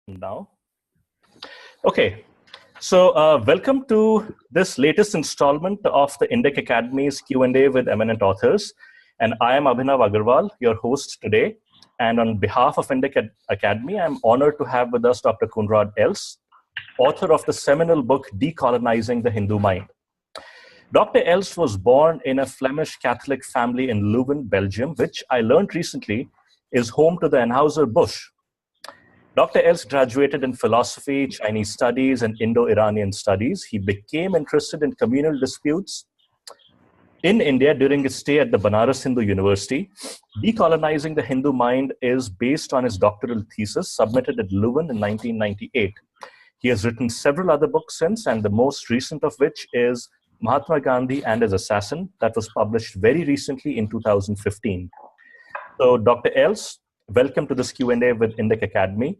Now. Okay, so welcome to this latest installment of the Indic Academy's Q&A with eminent authors. And I am Abhinav Agarwal, your host today. And on behalf of Indic Academy, I'm honored to have with us Dr. Koenraad Elst, author of the seminal book, Decolonizing the Hindu Mind. Dr. Elst was born in a Flemish Catholic family in Leuven, Belgium, which I learned recently is home to the Anheuser-Busch. Dr. Elst graduated in philosophy, Chinese studies, and Indo-Iranian studies. He became interested in communal disputes in India during his stay at the Banaras Hindu University. Decolonizing the Hindu Mind is based on his doctoral thesis submitted at Leuven in 1998. He has written several other books since, and the most recent of which is Mahatma Gandhi and His Assassin, that was published very recently in 2015. So, Dr. Elst, welcome to this Q&A with Indic Academy.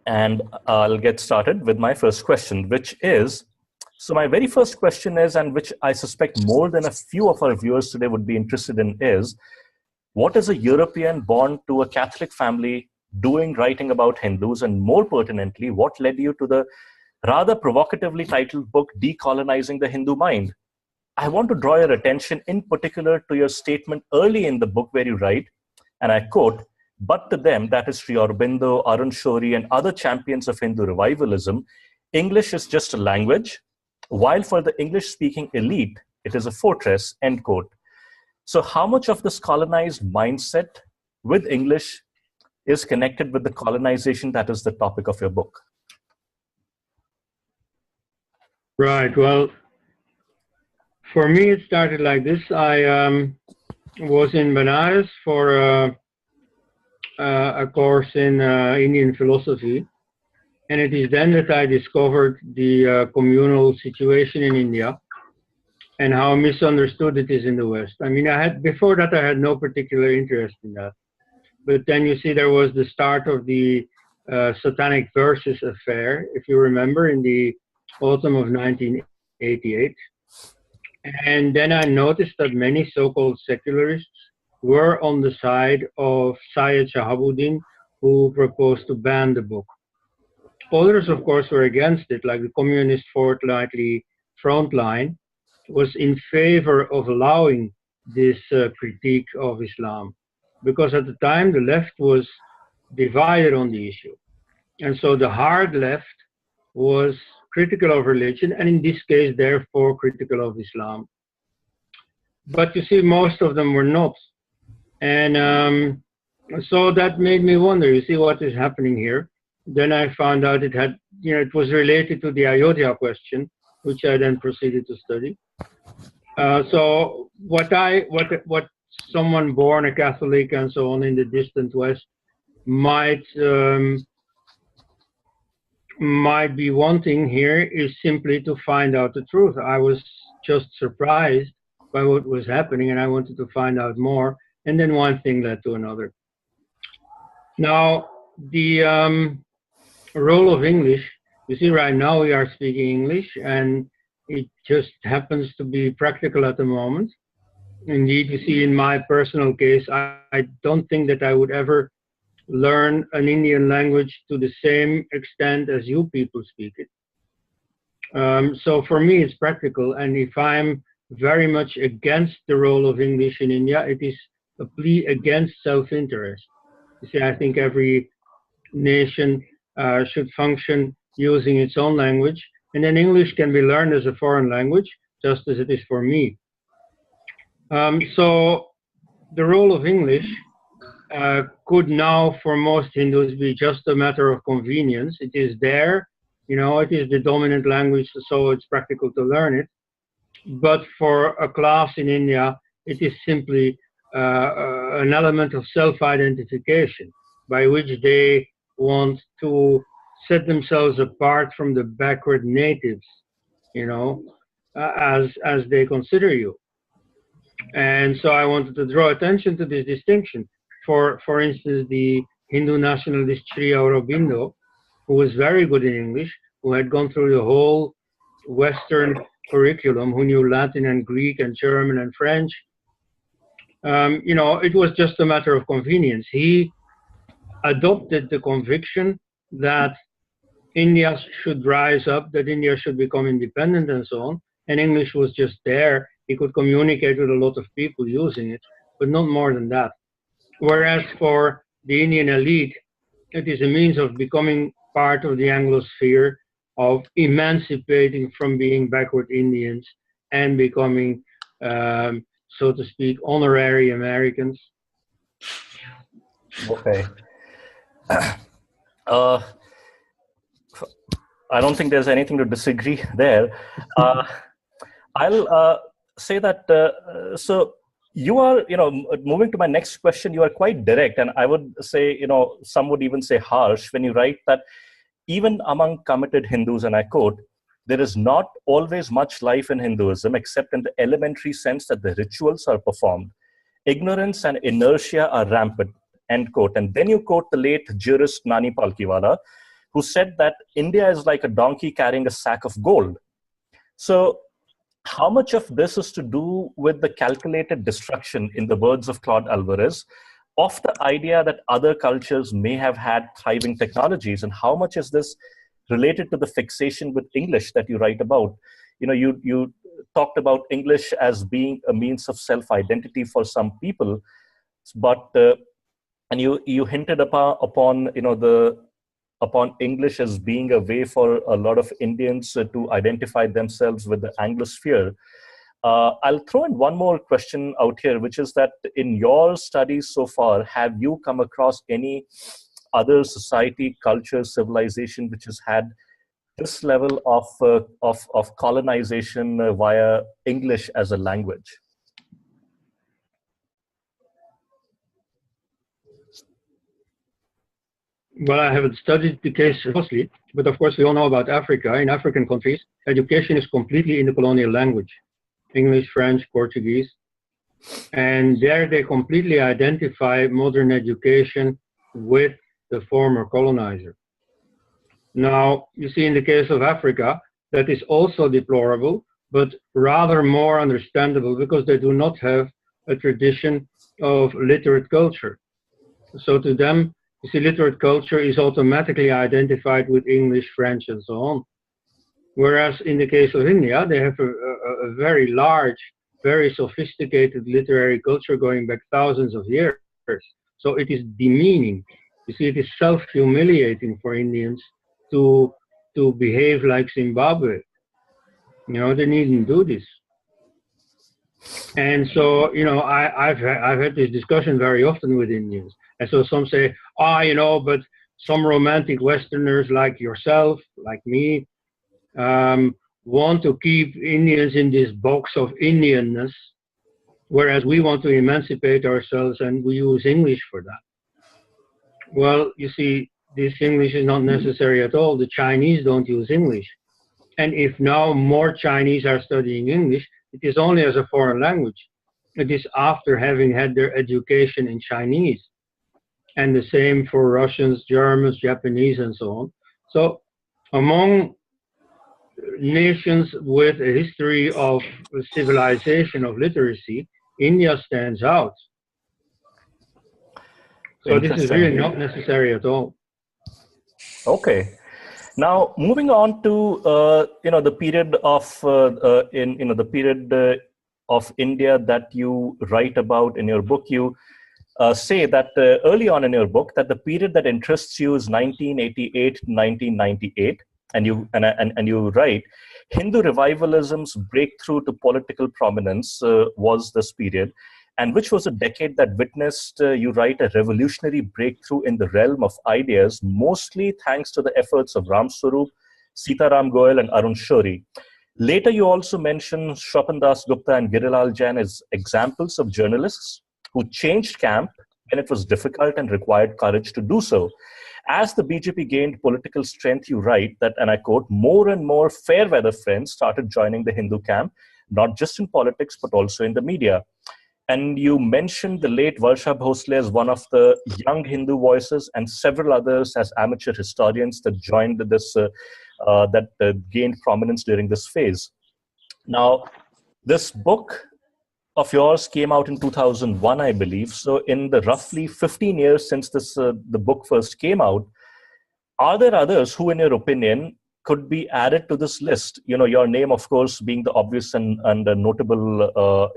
And I'll get started with my first question, which is, so my very first question is, and which I suspect more than a few of our viewers today would be interested in, is, what is a European born to a Catholic family doing writing about Hindus? And more pertinently, what led you to the rather provocatively titled book, Decolonizing the Hindu Mind? I want to draw your attention in particular to your statement early in the book where you write, and I quote, "But to them," that is Sri Aurobindo, Arun Shourie, and other champions of Hindu revivalism, English is just a language, while for the English-speaking elite, it is a fortress, end quote. So how much of this colonized mindset with English is connected with the colonization that is the topic of your book? Right. Well, for me, it started like this. I was in Banaras for a course in Indian philosophy, and it is then that I discovered the communal situation in India and how misunderstood it is in the West. I mean, before that I had no particular interest in that, but then you see there was the start of the Satanic Verses affair, if you remember, in the autumn of 1988. And then I noticed that many so-called secularists were on the side of Syed Shahabuddin, who proposed to ban the book. Others, of course, were against it, like the communist fortnightly Frontline was in favor of allowing this critique of Islam, because at the time the left was divided on the issue. And so the hard left was critical of religion, and in this case, therefore, critical of Islam. But you see, most of them were not. And so that made me wonder, you see, what is happening here. Then I found out it had, it was related to the Ayodhya question, which I then proceeded to study. So what someone born a Catholic and so on in the distant West might be wanting here is simply to find out the truth. I was just surprised by what was happening, and I wanted to find out more. And then one thing led to another. Now, the role of English, you see, right now we are speaking English, and it just happens to be practical at the moment. Indeed, you see, in my personal case, I don't think that I would ever learn an Indian language to the same extent as you people speak it. So for me, it's practical. And if I'm very much against the role of English in India, it is a plea against self-interest. You see, I think every nation should function using its own language, and then English can be learned as a foreign language, just as it is for me. So the role of English could now, for most Hindus, be just a matter of convenience. It is there, it is the dominant language, so it's practical to learn it. But for a class in India, it is simply an element of self-identification by which they want to set themselves apart from the backward natives, as they consider you. And so I wanted to draw attention to this distinction. For instance, the Hindu nationalist Sri Aurobindo, who was very good in English, who had gone through the whole Western curriculum, who knew Latin and Greek and German and French, it was just a matter of convenience. He adopted the conviction that India should rise up, that India should become independent and so on. And English was just there. He could communicate with a lot of people using it, but not more than that. Whereas for the Indian elite, it is a means of becoming part of the Anglosphere, of emancipating from being backward Indians and becoming, so to speak, honorary Americans. Okay. I don't think there's anything to disagree there. I'll say that, so you are, moving to my next question, you are quite direct, and I would say, some would even say harsh when you write that even among committed Hindus, and I quote, there is not always much life in Hinduism except in the elementary sense that the rituals are performed. Ignorance and inertia are rampant, end quote. And then you quote the late jurist Nani Palkiwala, who said that India is like a donkey carrying a sack of gold. So how much of this is to do with the calculated destruction, in the words of Claude Alvarez, of the idea that other cultures may have had thriving technologies? And how much is this related to the fixation with English that you write about? You talked about English as being a means of self-identity for some people, but and you hinted upon English as being a way for a lot of Indians to identify themselves with the Anglosphere. I'll throw in one more question out here, which is that in your studies so far, have you come across any other society, culture, civilization which has had this level of colonization via English as a language? Well, I haven't studied the case closely, but of course we all know about Africa. In African countries, education is completely in the colonial language, English, French, Portuguese. And there they completely identify modern education with the former colonizer. Now, you see in the case of Africa, that is also deplorable, but rather more understandable because they do not have a tradition of literate culture. So to them, you see, literate culture is automatically identified with English, French, and so on. Whereas in the case of India, they have a very large, very sophisticated literary culture going back thousands of years. So it is demeaning. You see, it is self-humiliating for Indians to behave like Zimbabwe. They needn't do this. And so, I've had this discussion very often with Indians. And so some say, but some romantic Westerners like yourself, like me, want to keep Indians in this box of Indianness, whereas we want to emancipate ourselves and we use English for that. Well, you see, this English is not necessary at all. The Chinese don't use English. And if now more Chinese are studying English, it is only as a foreign language. It is after having had their education in Chinese. And the same for Russians, Germans, Japanese, and so on. So among nations with a history of civilization, of literacy, India stands out. So this is really not necessary at all. Okay. Now, moving on to the period of India that you write about in your book, you say that early on in your book that the period that interests you is 1988 to 1998, and you write Hindu revivalism's breakthrough to political prominence was this period, and which was a decade that witnessed, you write, a revolutionary breakthrough in the realm of ideas, mostly thanks to the efforts of Ram Swarup, Sitaram Goyal, and Arun Shourie. Later, you also mention Shwapan Das Gupta and Girilal Jain as examples of journalists who changed camp when it was difficult and required courage to do so. As the BJP gained political strength, you write that, and I quote, more and more fair weather friends started joining the Hindu camp, not just in politics, but also in the media. And you mentioned the late Varsha Bhosle as one of the young Hindu voices, and several others as amateur historians that joined this, gained prominence during this phase. Now, this book of yours came out in 2001, I believe. So in the roughly 15 years since the book first came out, Are there others who, in your opinion, could be added to this list? Your name, of course, being the obvious and a notable,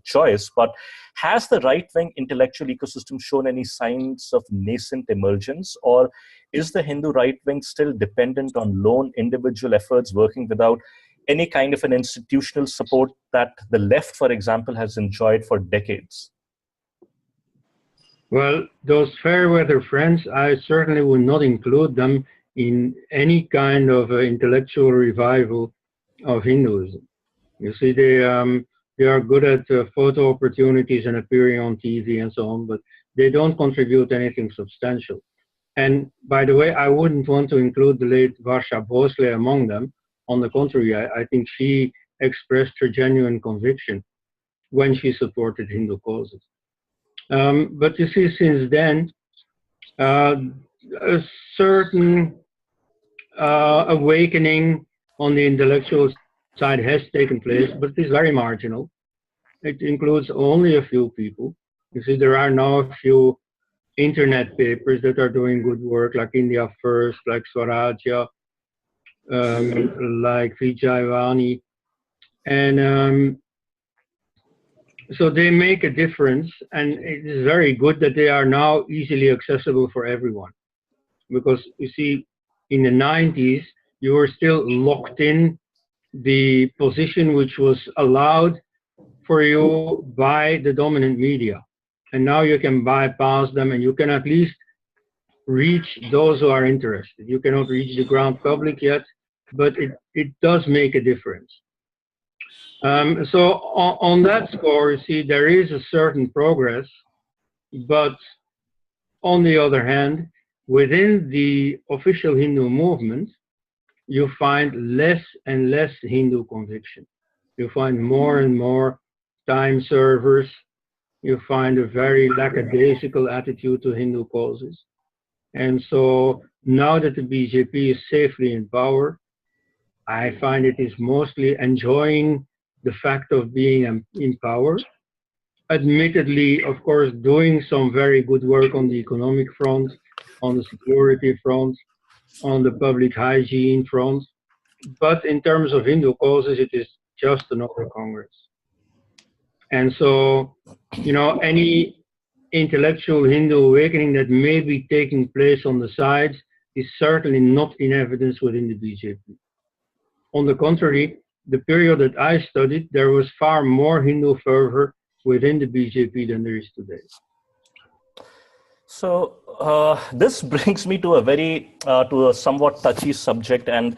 choice. But has the right-wing intellectual ecosystem shown any signs of nascent emergence, or is the Hindu right-wing still dependent on lone individual efforts working without any kind of an institutional support that the left, for example, has enjoyed for decades? Well, those fair weather friends, I certainly would not include them in any kind of intellectual revival of Hinduism. You see, they are good at photo opportunities and appearing on TV and so on, but they don't contribute anything substantial. And by the way, I wouldn't want to include the late Varsha Bhosle among them. On the contrary, I think she expressed her genuine conviction when she supported Hindu causes. But you see, since then, a certain awakening on the intellectual side has taken place, but it is very marginal. It includes only a few people. You see, there are now a few internet papers that are doing good work, like India First, like Swarajya, like Vijayvani, and so they make a difference, and it is very good that they are now easily accessible for everyone. Because you see, in the 90s, you were still locked in the position which was allowed for you by the dominant media. And now you can bypass them, and you can at least reach those who are interested. You cannot reach the ground public yet, but it does make a difference. So on that score, you see, there is a certain progress, but on the other hand, within the official Hindu movement, you find less and less Hindu conviction. You find more and more time servers. You find a very lackadaisical attitude to Hindu causes. And so now that the BJP is safely in power, I find it is mostly enjoying the fact of being in power. Admittedly, of course, doing some very good work on the economic front, on the security front, on the public hygiene front. But in terms of Hindu causes, it is just another Congress. And so, any intellectual Hindu awakening that may be taking place on the sides is certainly not in evidence within the BJP. On the contrary, the period that I studied, there was far more Hindu fervor within the BJP than there is today. So this brings me to a somewhat touchy subject, and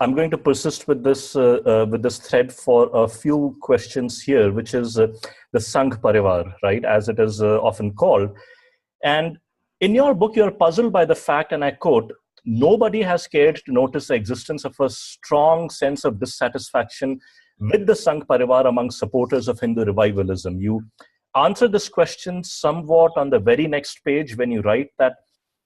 I'm going to persist with this thread for a few questions here, which is the Sangh Parivar, right, as it is often called. And in your book, you're puzzled by the fact, and I quote, "Nobody has cared to notice the existence of a strong sense of dissatisfaction with the Sangh Parivar among supporters of Hindu revivalism." You answer this question somewhat on the very next page when you write that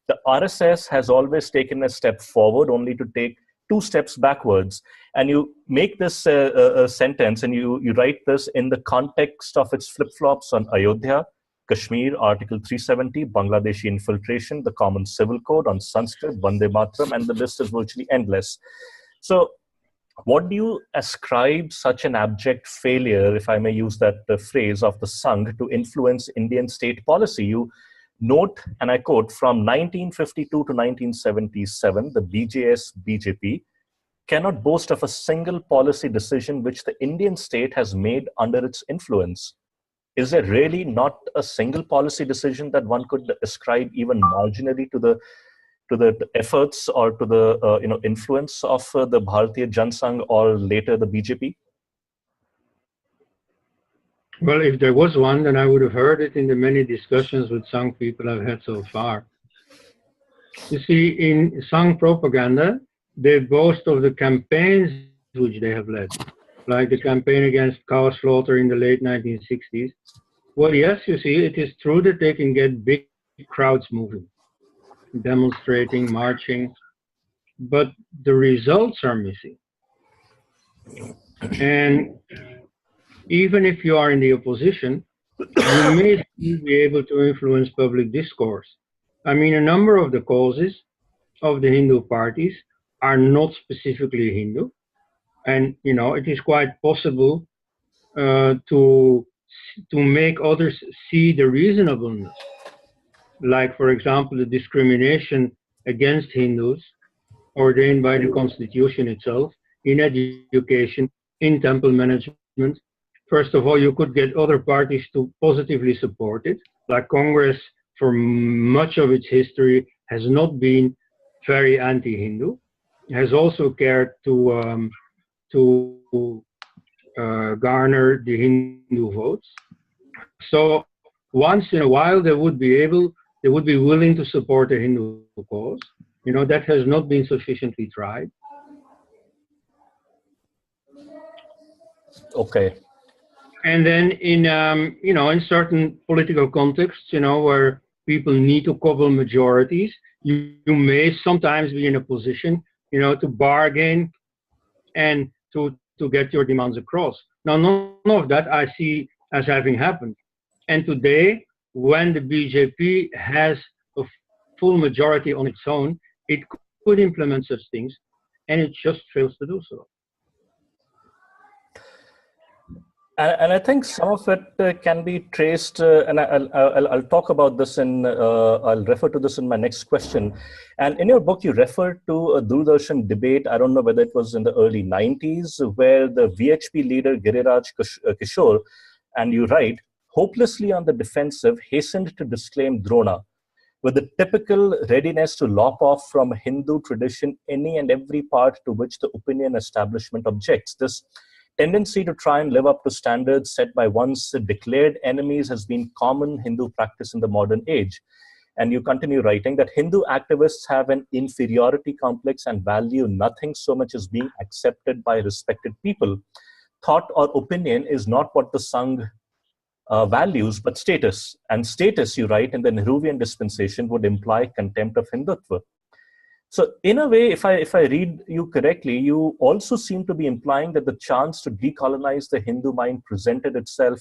the RSS has always taken a step forward only to take 2 steps backwards. And you make this sentence, and you write this in the context of its flip-flops on Ayodhya, Kashmir, Article 370, Bangladeshi infiltration, the Common Civil Code, on Sanskrit, Vande Mataram, and the list is virtually endless. So what do you ascribe such an abject failure, if I may use that phrase, of the Sangh to influence Indian state policy? You note, and I quote, "From 1952 to 1977, the BJP cannot boast of a single policy decision which the Indian state has made under its influence." Is there really not a single policy decision that one could ascribe even marginally to the efforts or to the influence of the Bharatiya Jansangh or later the BJP? Well, if there was one, then I would have heard it in the many discussions with Sangh people I've had so far. You see, in Sangh propaganda, they boast of the campaigns which they have led, like the campaign against cow slaughter in the late 1960s. Well, yes, you see, it is true that they can get big crowds moving, demonstrating, marching, but the results are missing. And even if you are in the opposition, you may still be able to influence public discourse. I mean, a number of the causes of the Hindu parties are not specifically Hindu. And, it is quite possible to make others see the reasonableness. Like, for example, the discrimination against Hindus ordained by the constitution itself in education, in temple management. First of all, you could get other parties to positively support it, like Congress for much of its history has not been very anti-Hindu, has also cared to garner the Hindu votes. So once in a while they would be willing to support the Hindu cause. That has not been sufficiently tried. Okay. And then in certain political contexts, where people need to cobble majorities, you may sometimes be in a position, to bargain and to get your demands across. Now, none of that I see as having happened. And today, when the BJP has a full majority on its own, it could implement such things, and it just fails to do so. And I think some of it can be traced, and I'll talk about this I'll refer to this in my next question. And in your book, you referred to a Doordarshan debate, I don't know whether it was in the early 90s, where the VHP leader Giriraj Kishore, and you write, hopelessly on the defensive, hastened to disclaim Drona, with the typical readiness to lop off from Hindu tradition any and every part to which the opinion establishment objects. This tendency to try and live up to standards set by one's declared enemies has been common Hindu practice in the modern age. And you continue writing that Hindu activists have an inferiority complex and value nothing so much as being accepted by respected people. Thought or opinion is not what the Sangh values, but status. And status, you write, in the Nehruvian dispensation would imply contempt of Hindutva. So in a way, if I read you correctly, you also seem to be implying that the chance to decolonize the Hindu mind presented itself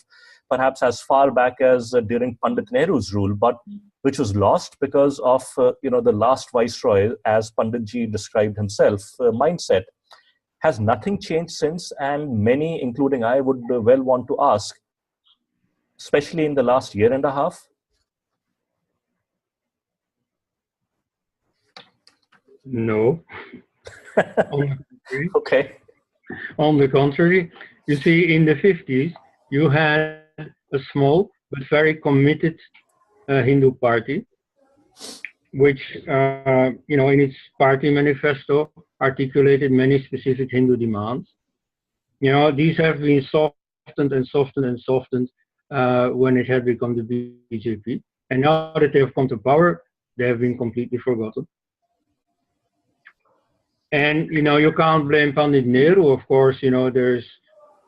perhaps as far back as during Pandit Nehru's rule, but which was lost because of the last viceroy, as Panditji described himself, mindset. Has nothing changed since? And many, including I, would well want to ask, especially in the last year and a half. No. Okay. On the contrary, you see, in the 50s, you had a small but very committed Hindu party, which, in its party manifesto articulated many specific Hindu demands. These have been softened and softened and softened when it had become the BJP. And now that they have come to power, they have been completely forgotten. And, you can't blame Pandit Nehru, of course. There's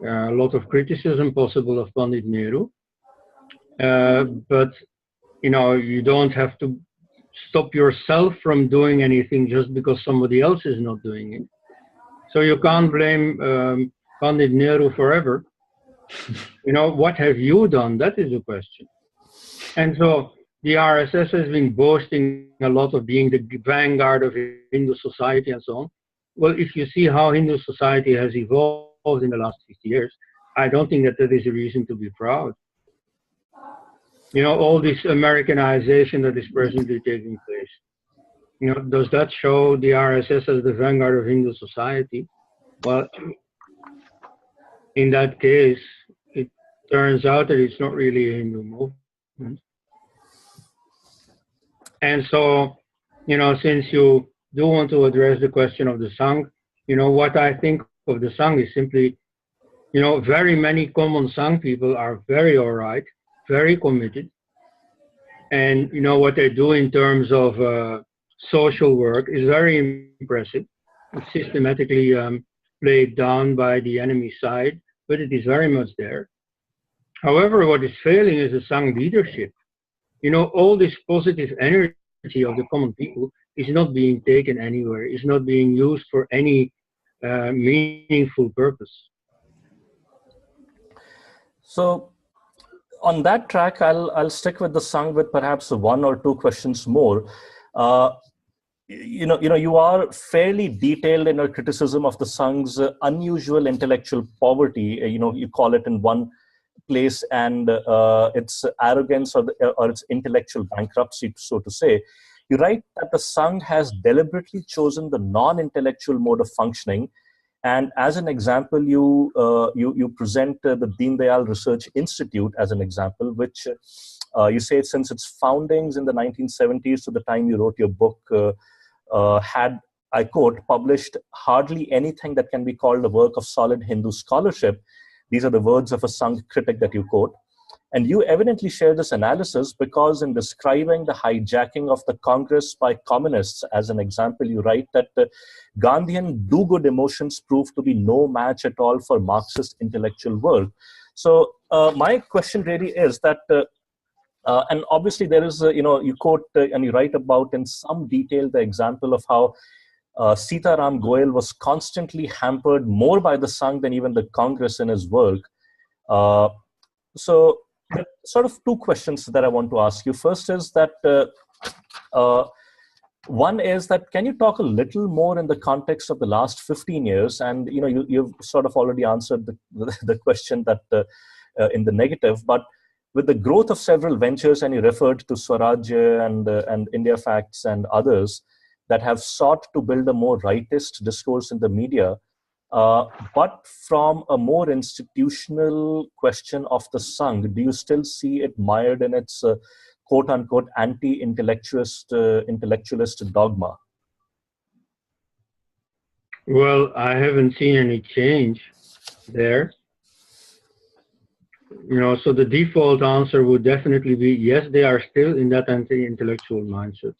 a lot of criticism possible of Pandit Nehru. But, you don't have to stop yourself from doing anything just because somebody else is not doing it. So you can't blame Pandit Nehru forever. What have you done? That is the question. And so the RSS has been boasting a lot of being the vanguard of Hindu society and so on. Well, if you see how Hindu society has evolved in the last 50 years, I don't think that is a reason to be proud. All this Americanization that is presently taking place, does that show the RSS as the vanguard of Hindu society? Well, in that case, it turns out that it's not really a Hindu movement. And so, since you do want to address the question of the Sangh, what I think of the Sangh is simply, very many common Sangh people are very all right, very committed. And, what they do in terms of social work is very impressive. It's systematically played down by the enemy side, but it is very much there. However, what is failing is the Sangh leadership. All this positive energy of the common people is not being taken anywhere, is not being used for any meaningful purpose. So on that track, I'll stick with the Sangh with perhaps one or two questions more. you are fairly detailed in your criticism of the Sang's unusual intellectual poverty. You call it in one place, and its arrogance or its intellectual bankruptcy, so to say. You write that the Sangh has deliberately chosen the non-intellectual mode of functioning, and as an example, you present the Deen Dayal Research Institute as an example, which you say since its foundings in the 1970s to the time you wrote your book, had, I quote, published hardly anything that can be called a work of solid Hindu scholarship. These are the words of a Sangh critic that you quote. And you evidently share this analysis because in describing the hijacking of the Congress by communists as an example, you write that Gandhian do-good emotions proved to be no match at all for Marxist intellectual work. So my question really is that, and obviously there is, you quote and you write about in some detail the example of how Sitaram Goel was constantly hampered more by the Sangh than even the Congress in his work. So sort of two questions that I want to ask you. First is that, one is that, can you talk a little more in the context of the last 15 years? And you've sort of already answered the question that in the negative, but with the growth of several ventures, and you referred to Swaraj and India Facts and others that have sought to build a more rightist discourse in the media, but from a more institutional question of the Sangh, do you still see it mired in its quote-unquote anti-intellectualist dogma? Well, I haven't seen any change there. So the default answer would definitely be yes, they are still in that anti-intellectual mindset.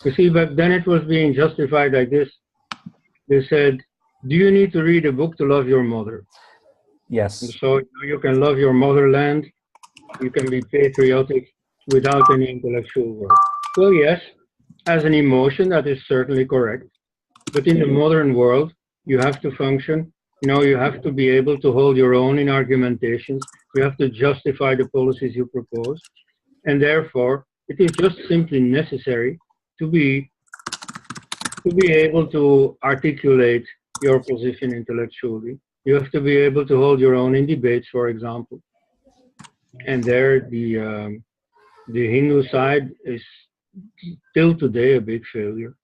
You see, back then it was being justified like this. They said, do you need to read a book to love your mother? Yes. And so you can love your motherland, you can be patriotic without any intellectual work. Well, yes, as an emotion, that is certainly correct. But in the modern world, you have to function. You have to be able to hold your own in argumentations. You have to justify the policies you propose. And therefore, it is just simply necessary to be able to articulate your position intellectually. You have to be able to hold your own in debates, for example. And there, the Hindu side is still today a big failure.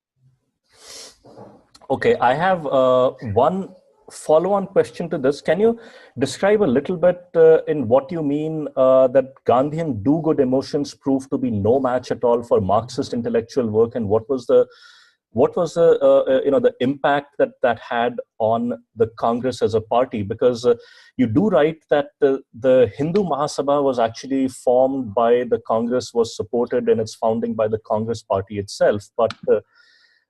Okay, I have one follow-on question to this. Can you describe a little bit in what you mean that Gandhian do-good emotions proved to be no match at all for Marxist intellectual work, and what was the the impact that had on the Congress as a party? Because you do write that the Hindu Mahasabha was actually formed by the Congress, was supported in its founding by the Congress party itself, but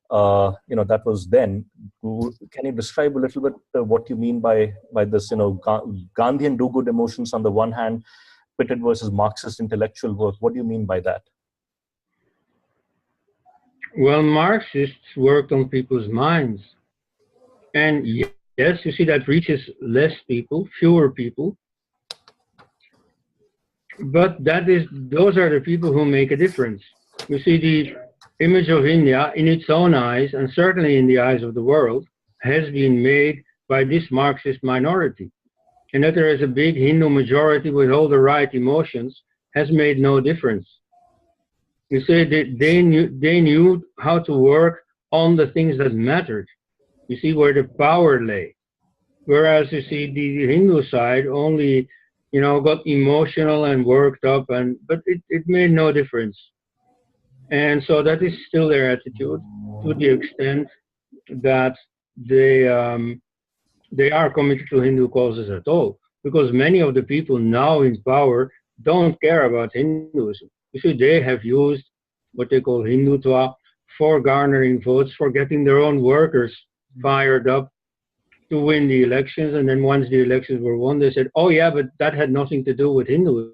that was then. Can you describe a little bit what you mean by this, Gandhian do-good emotions on the one hand, pitted versus Marxist intellectual work? What do you mean by that? Well, Marxists worked on people's minds. And yes, you see, that reaches less people, fewer people. But those are the people who make a difference. You see, the image of India in its own eyes, and certainly in the eyes of the world, has been made by this Marxist minority. And that there is a big Hindu majority with all the right emotions has made no difference. You say that they knew how to work on the things that mattered. You see, where the power lay. Whereas you see the Hindu side only, got emotional and worked up, but it made no difference. And so that is still their attitude, to the extent that they are committed to Hindu causes at all. Because many of the people now in power don't care about Hinduism. You see, they have used what they call Hindutva for garnering votes, for getting their own workers fired up to win the elections. And then once the elections were won, they said, oh yeah, but that had nothing to do with Hinduism.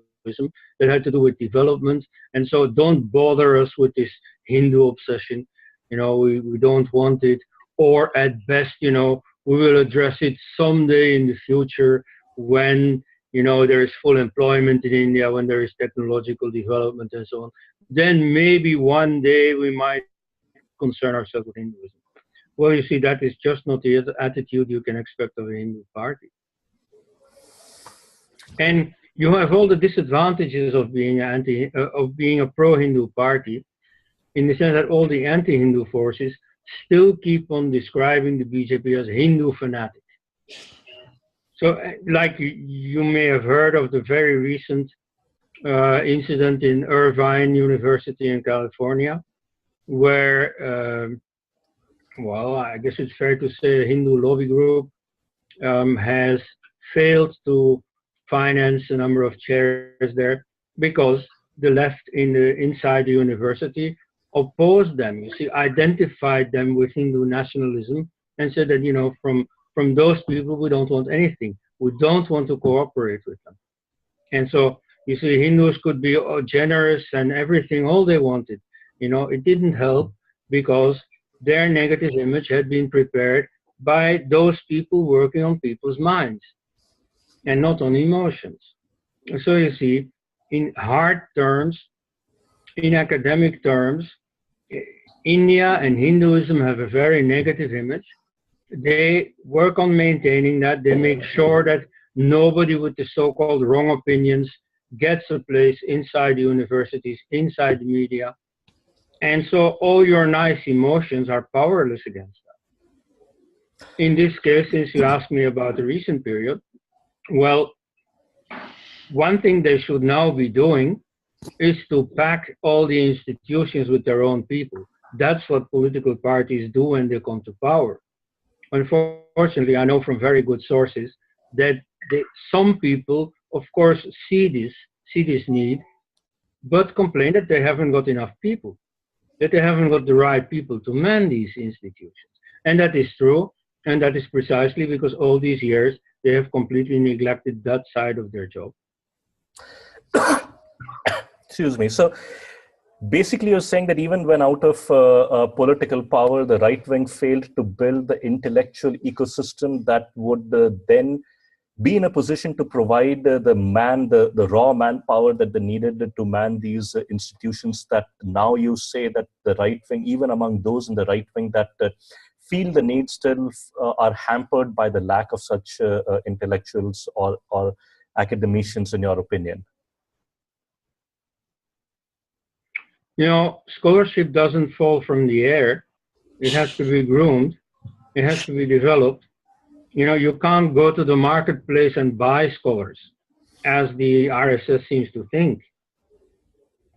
That had to do with development. And so don't bother us with this Hindu obsession. We don't want it. Or at best, we will address it someday in the future when there is full employment in India, when there is technological development and so on. Then maybe one day we might concern ourselves with Hinduism. Well, you see, that is just not the attitude you can expect of a Hindu party. And you have all the disadvantages of being a pro-Hindu party, in the sense that all the anti-Hindu forces still keep on describing the BJP as Hindu fanatic. So, like you may have heard of the very recent incident in Irvine University in California, where, well, I guess it's fair to say a Hindu lobby group has failed to finance a number of chairs there because the left inside the university opposed them. You see, identified them with Hindu nationalism and said that, you know, from those people, we don't want anything. We don't want to cooperate with them. And so, you see, Hindus could be generous and everything, all they wanted. You know, it didn't help because their negative image had been prepared by those people working on people's minds and not on emotions. So you see, in hard terms, in academic terms, India and Hinduism have a very negative image. They work on maintaining that. They make sure that nobody with the so-called wrong opinions gets a place inside the universities, inside the media. And so all your nice emotions are powerless against that. In this case, since you asked me about the recent period, well, one thing they should now be doing is to pack all the institutions with their own people. That's what political parties do when they come to power. Unfortunately, I know from very good sources that some people, of course, see this need, but complain that they haven't got enough people, that they haven't got the right people to man these institutions. And that is true, and that is precisely because all these years they have completely neglected that side of their job. Excuse me. So basically, you're saying that even when out of political power, the right wing failed to build the intellectual ecosystem that would then be in a position to provide the raw manpower that they needed to man these institutions, that now you say that the right wing, even among those in the right wing that feel the need, still are hampered by the lack of such intellectuals or academicians, in your opinion? You know, scholarship doesn't fall from the air. It has to be groomed. It has to be developed. You know, you can't go to the marketplace and buy scholars, as the RSS seems to think.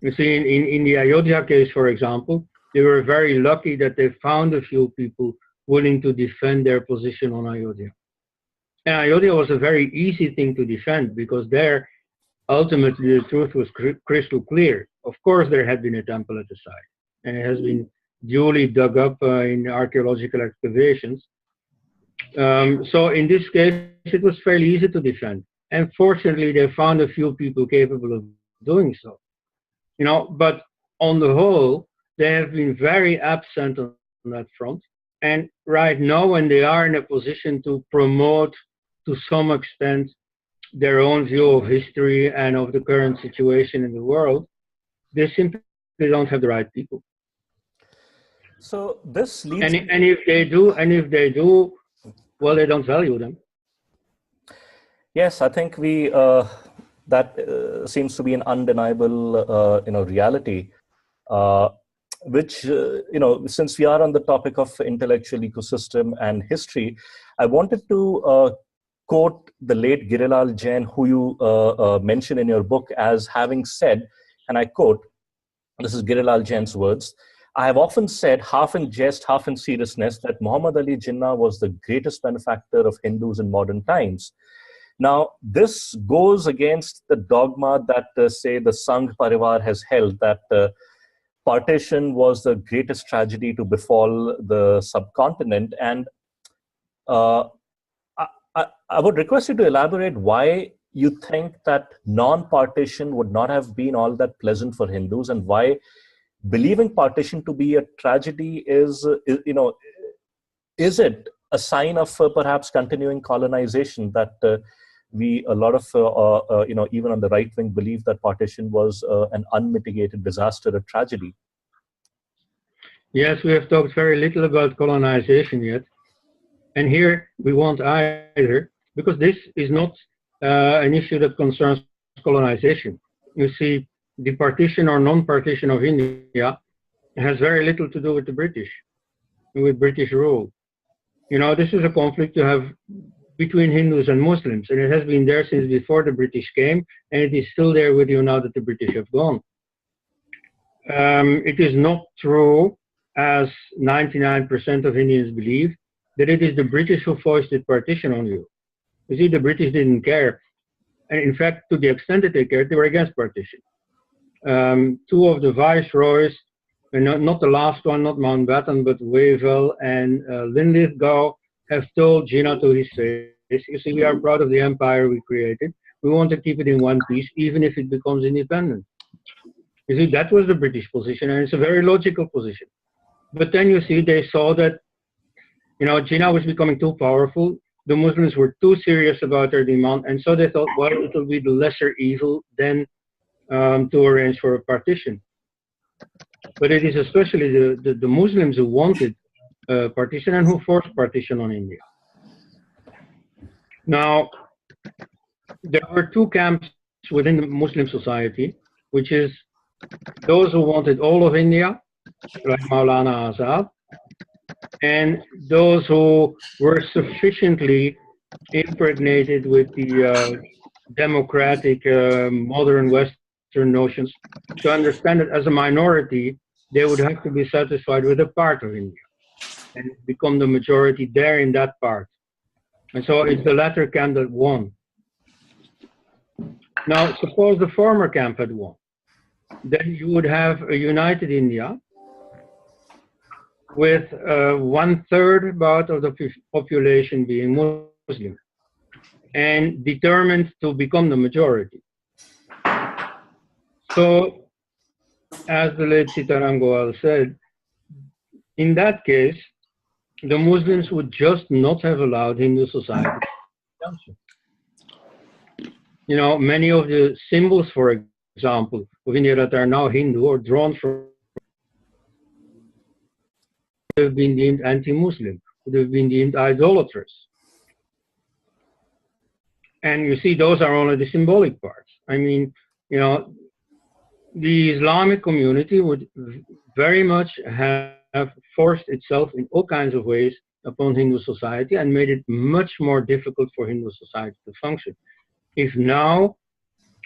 You see, in the Ayodhya case, for example, they were very lucky that they found a few people willing to defend their position on Ayodhya. And Ayodhya was a very easy thing to defend because there, ultimately, the truth was crystal clear. Of course, there had been a temple at the site, and it has been duly dug up in archaeological excavations. So in this case, it was fairly easy to defend. And fortunately, they found a few people capable of doing so. You know, but on the whole, they have been very absent on that front. And right now, when they are in a position to promote, to some extent, their own view of history and of the current situation in the world, they simply don't have the right people. So this leads. And if they do, well, they don't value them. Yes, I think that seems to be an undeniable, reality. Which, since we are on the topic of intellectual ecosystem and history, I wanted to quote the late Girilal Jain, who you mention in your book as having said, and I quote, this is Girilal Jain's words, "I have often said, half in jest, half in seriousness, that Muhammad Ali Jinnah was the greatest benefactor of Hindus in modern times." Now, this goes against the dogma that, say, the Sangh Parivar has held, that partition was the greatest tragedy to befall the subcontinent. And I would request you to elaborate why you think that non-partition would not have been all that pleasant for Hindus, and why believing partition to be a tragedy is it a sign of perhaps continuing colonization, that a lot of, even on the right wing, believe that partition was an unmitigated disaster, a tragedy? Yes, we have talked very little about colonization yet. And here we won't either, because this is not an issue that concerns colonization. You see, the partition or non-partition of India has very little to do with the British, with British rule. You know, this is a conflict you have between Hindus and Muslims, and it has been there since before the British came, and it is still there with you now that the British have gone. It is not true, as 99% of Indians believe, that it is the British who foisted partition on you. You see, the British didn't care. And in fact, to the extent that they cared, they were against partition. Two of the viceroys, and not the last one, not Mountbatten, but Wavell and Linlithgow, have told Jinnah to his face, you see, we are proud of the empire we created. We want to keep it in one piece, even if it becomes independent. You see, that was the British position, and it's a very logical position. But then you see, they saw that, you know, Jinnah was becoming too powerful. The Muslims were too serious about their demand, and so they thought, well, it will be the lesser evil than to arrange for a partition. But it is especially the Muslims who wanted partition and who forced partition on India. Now, there were two camps within the Muslim society, which is those who wanted all of India, like Maulana Azad, and those who were sufficiently impregnated with the democratic, modern Western notions to understand that as a minority, they would have to be satisfied with a part of India and become the majority there in that part. And so it's the latter camp that won. Now, suppose the former camp had won. Then you would have a united India with 1/3 about of the population being Muslim and determined to become the majority. So, as the late Sitaram Goel said, in that case, the Muslims would just not have allowed Hindu society. You know, many of the symbols, for example, of India that are now Hindu or drawn from would have been deemed anti-Muslim, would have been deemed idolatrous. And you see, those are only the symbolic parts. I mean, you know, the Islamic community would very much have forced itself in all kinds of ways upon Hindu society and made it much more difficult for Hindu society to function. If now,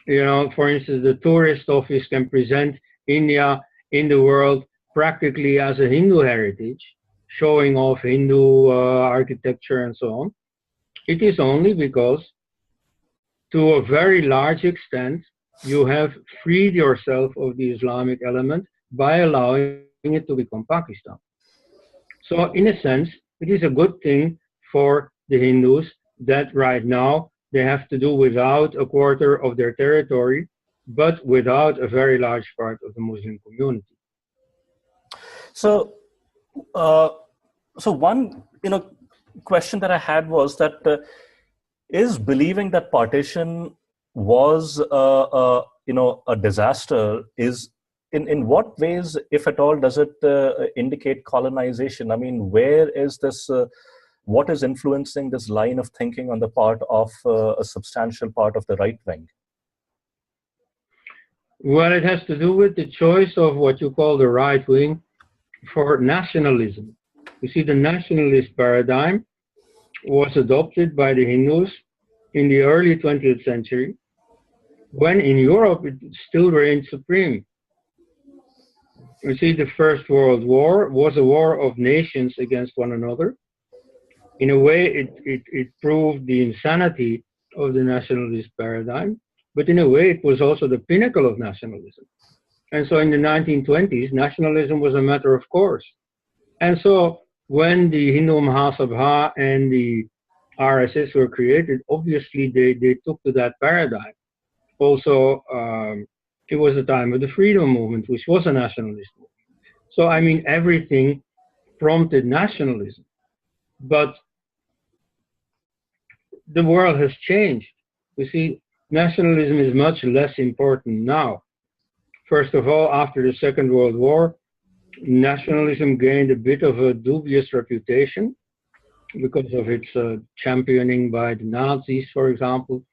you know, for instance, the tourist office can present India in the world practically as a Hindu heritage, showing off Hindu architecture and so on, it is only because, to a very large extent, you have freed yourself of the Islamic element by allowing it to become Pakistan. So, in a sense, it is a good thing for the Hindus that right now they have to do without a quarter of their territory, but without a very large part of the Muslim community. So, one question that I had was that is believing that partition was a disaster is in what ways, if at all, does it indicate colonization? I mean, where is this? What is influencing this line of thinking on the part of a substantial part of the right wing? Well, it has to do with the choice of what you call the right wing for nationalism. You see, the nationalist paradigm was adopted by the Hindus in the early 20th century, when in Europe it still reigned supreme. You see, the First World War was a war of nations against one another. In a way, it proved the insanity of the nationalist paradigm, but in a way, it was also the pinnacle of nationalism. And so in the 1920s, nationalism was a matter of course. And so when the Hindu Mahasabha and the RSS were created, obviously they took to that paradigm. Also, it was the time of the freedom movement, which was a nationalist movement. So, I mean, everything prompted nationalism. But the world has changed. You see, nationalism is much less important now. First of all, after the Second World War, nationalism gained a bit of a dubious reputation because of its championing by the Nazis, for example.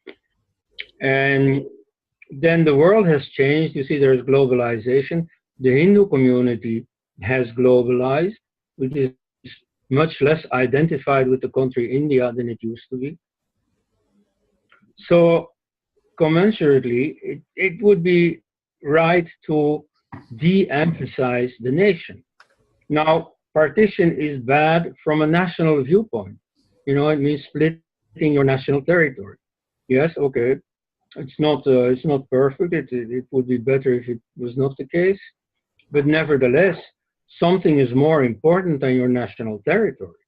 And then the world has changed. You see, there's globalization. The Hindu community has globalized, which is much less identified with the country India than it used to be. So, commensurately, it would be right to de-emphasize the nation. Now, partition is bad from a national viewpoint. You know, it means splitting your national territory. Yes, okay, it's not perfect. It would be better if it was not the case, but nevertheless, something is more important than your national territory.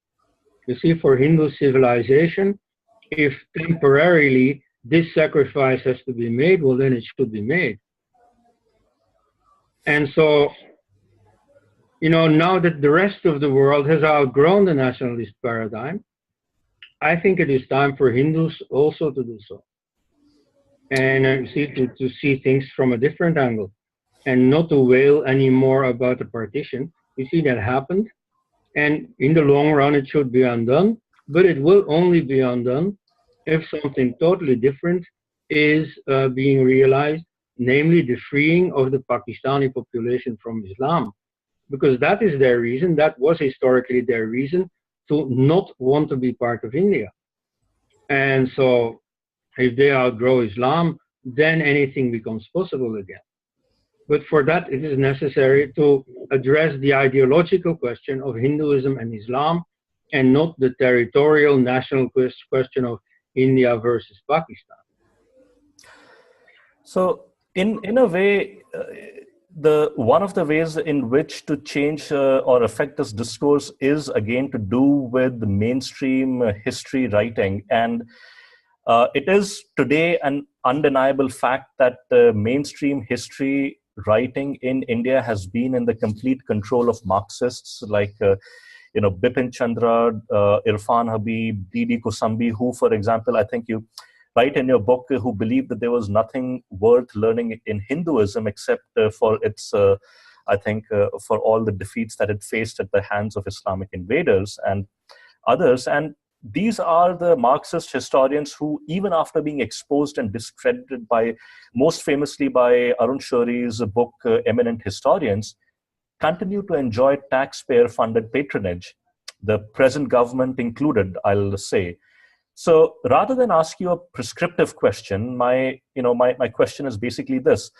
You see, for Hindu civilization, if temporarily this sacrifice has to be made, well, then it should be made. And so, you know, now that the rest of the world has outgrown the nationalist paradigm, I think it is time for Hindus also to do so. And to see things from a different angle and not to wail anymore about the partition. You see, that happened. And in the long run, it should be undone, but it will only be undone if something totally different is being realized, namely the freeing of the Pakistani population from Islam. Because that is their reason, that was historically their reason to not want to be part of India. And so if they outgrow Islam, then anything becomes possible again. But for that, it is necessary to address the ideological question of Hinduism and Islam, and not the territorial national question of India versus Pakistan. So, in a way, one of the ways in which to change or affect this discourse is again to do with the mainstream history writing. And it is today an undeniable fact that mainstream history writing in India has been in the complete control of Marxists like Bipin Chandra, Irfan Habib, D.D. Kusambi, who, for example, I think you write in your book, who believed that there was nothing worth learning in Hinduism except for its, for all the defeats that it faced at the hands of Islamic invaders and others. And these are the Marxist historians who, even after being exposed and discredited by, most famously by Arun Shoury's book, Eminent Historians, continue to enjoy taxpayer-funded patronage, the present government included, I'll say. So rather than ask you a prescriptive question, my question is basically this.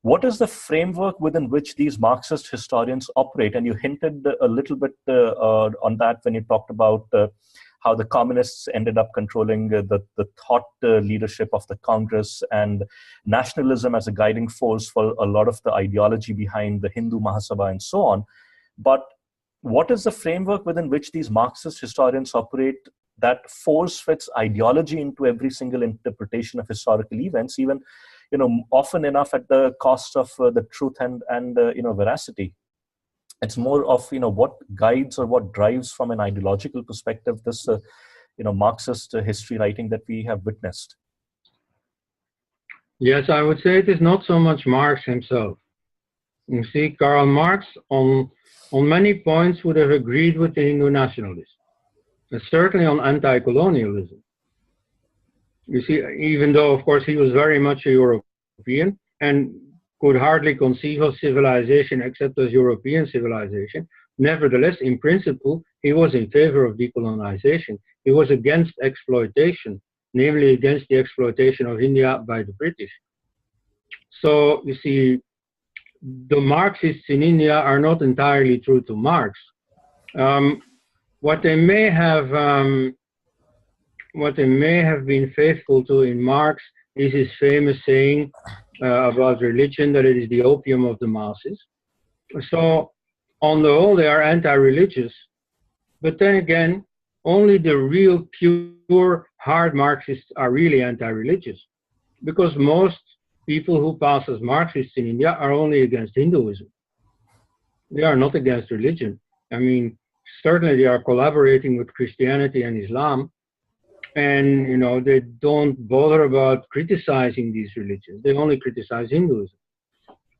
What is the framework within which these Marxist historians operate? And you hinted a little bit on that when you talked about how the communists ended up controlling the thought leadership of the Congress, and nationalism as a guiding force for a lot of the ideology behind the Hindu Mahasabha and so on. But what is the framework within which these Marxist historians operate that force fits ideology into every single interpretation of historical events, even often enough at the cost of the truth and veracity? It's more of what guides or what drives from an ideological perspective this Marxist history writing that we have witnessed. Yes, I would say it is not so much Marx himself. You see, Karl Marx on many points would have agreed with the Hindu nationalists, and certainly on anti-colonialism. You see, even though of course he was very much a European and could hardly conceive of civilization except as European civilization, nevertheless, in principle, he was in favor of decolonization. He was against exploitation, namely against the exploitation of India by the British. So, you see, the Marxists in India are not entirely true to Marx. What they may have been faithful to in Marx is his famous saying about religion, that it is the opium of the masses. So, on the whole, they are anti-religious. But then again, only the real pure hard Marxists are really anti-religious, because most people who pass as Marxists in India are only against Hinduism. They are not against religion. I mean, certainly they are collaborating with Christianity and Islam, and they don't bother about criticizing these religions. They only criticize Hinduism.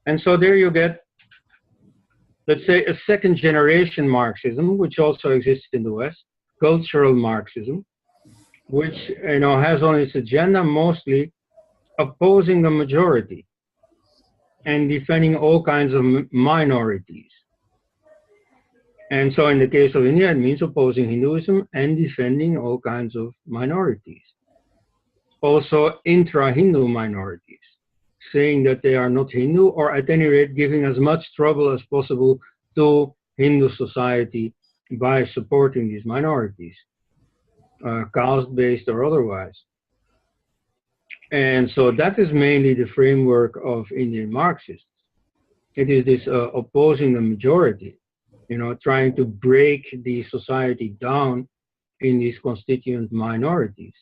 And so there you get let's say, a second generation Marxism, which also exists in the West, cultural Marxism, which has on its agenda mostly opposing the majority and defending all kinds of minorities. And so in the case of India, it means opposing Hinduism and defending all kinds of minorities. Also intra-Hindu minorities, saying that they are not Hindu, or at any rate giving as much trouble as possible to Hindu society by supporting these minorities, caste-based or otherwise. And so that is mainly the framework of Indian Marxists. It is this opposing the majority, trying to break the society down in these constituent minorities.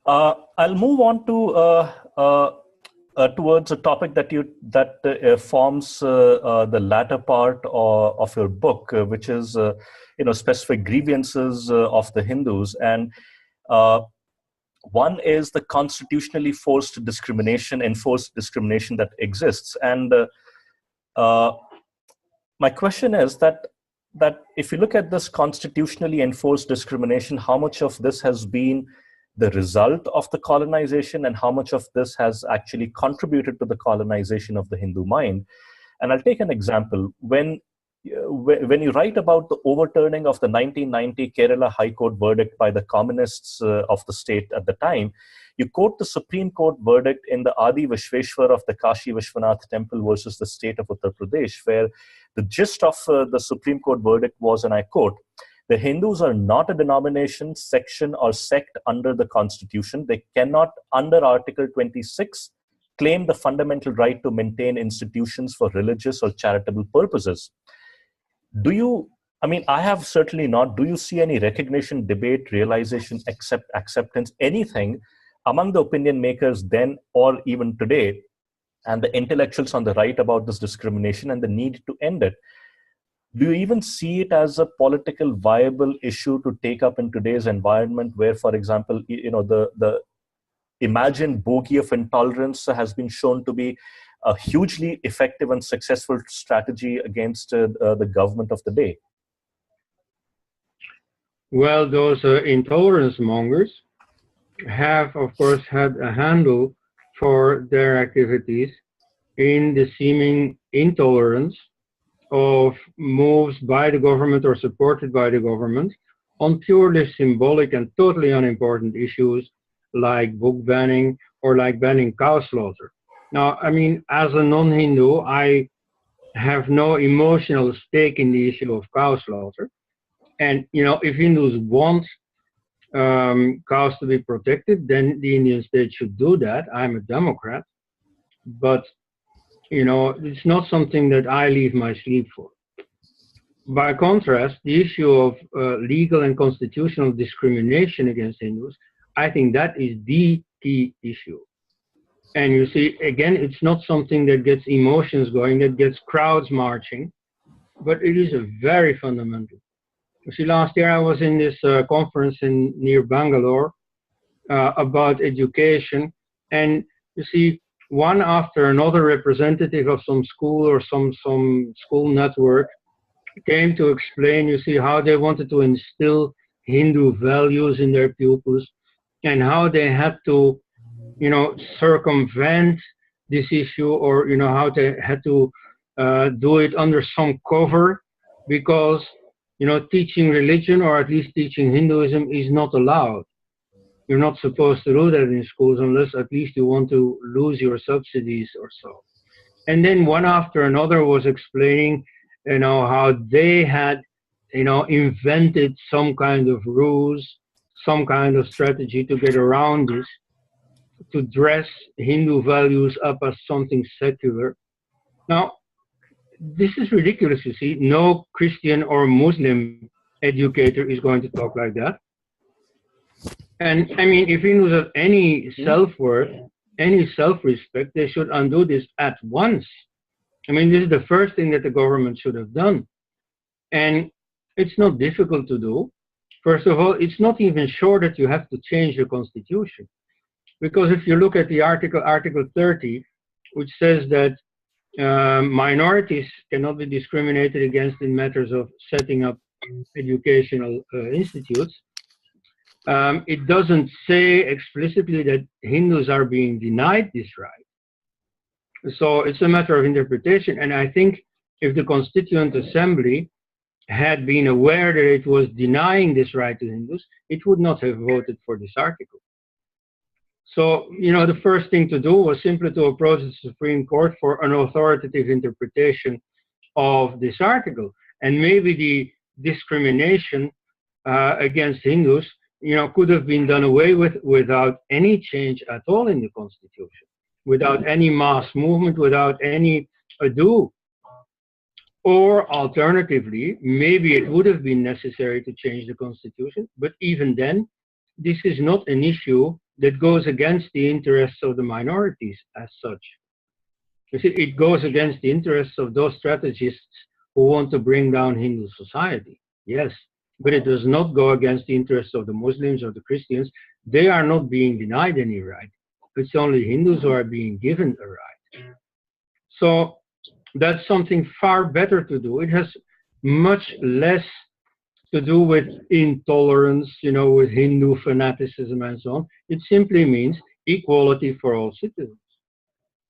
I'll move on to towards a topic that forms the latter part of your book, which is specific grievances of the Hindus, and one is the constitutionally enforced discrimination that exists. And my question is that if you look at this constitutionally enforced discrimination, how much of this has been the result of the colonization and how much of this has actually contributed to the colonization of the Hindu mind? And I'll take an example. When you write about the overturning of the 1990 Kerala High Court verdict by the communists of the state at the time, you quote the Supreme Court verdict in the Adi Vishveshwar of the Kashi Vishwanath temple versus the state of Uttar Pradesh, where the gist of the Supreme Court verdict was, and I quote, "The Hindus are not a denomination, section, or sect under the Constitution. They cannot, under Article 26, claim the fundamental right to maintain institutions for religious or charitable purposes." I have certainly not. Do you see any recognition, debate, realization, acceptance, anything among the opinion makers then or even today, and the intellectuals on the right about this discrimination and the need to end it? Do you even see it as a political viable issue to take up in today's environment where, for example, the imagined bogey of intolerance has been shown to be a hugely effective and successful strategy against the government of the day? Well, those intolerance mongers have, of course, had a handle for their activities in the seeming intolerance of moves by the government or supported by the government on purely symbolic and totally unimportant issues like book banning or like banning cow slaughter. Now, as a non-Hindu, I have no emotional stake in the issue of cow slaughter. And, if Hindus want cows to be protected, then the Indian state should do that. I'm a Democrat. But, it's not something that I leave my sleep for. By contrast, the issue of legal and constitutional discrimination against Hindus, I think that is the key issue. And you see, again, it's not something that gets emotions going, that gets crowds marching, but it is a very fundamental. You see, last year I was in this conference near Bangalore about education, and you see, one after another representative of some school or some school network came to explain, you see, how they wanted to instill Hindu values in their pupils and how they had to circumvent this issue, or how they had to do it under some cover, because teaching religion, or at least teaching Hinduism, is not allowed. You're not supposed to do that in schools unless at least you want to lose your subsidies or so. And then one after another was explaining how they had invented some kind of ruse, some kind of strategy to get around this, to dress Hindu values up as something secular. Now, this is ridiculous, you see. No Christian or Muslim educator is going to talk like that. And if Hindus have any self-worth, any self-respect, they should undo this at once. This is the first thing that the government should have done. And it's not difficult to do. First of all, it's not even sure that you have to change the constitution. Because if you look at the Article 30, which says that minorities cannot be discriminated against in matters of setting up educational institutes. It doesn't say explicitly that Hindus are being denied this right. So it's a matter of interpretation, and I think if the Constituent Assembly had been aware that it was denying this right to Hindus, it would not have voted for this article. So, the first thing to do was simply to approach the Supreme Court for an authoritative interpretation of this article. And maybe the discrimination against Hindus, could have been done away with without any change at all in the Constitution, without any mass movement, without any ado. Or alternatively, maybe it would have been necessary to change the Constitution, but even then, this is not an issue that goes against the interests of the minorities as such. You see, it goes against the interests of those strategists who want to bring down Hindu society, yes, but it does not go against the interests of the Muslims or the Christians. They are not being denied any right. It's only Hindus who are being given a right. So that's something far better to do. It has much less to do with intolerance, with Hindu fanaticism and so on. It simply means equality for all citizens.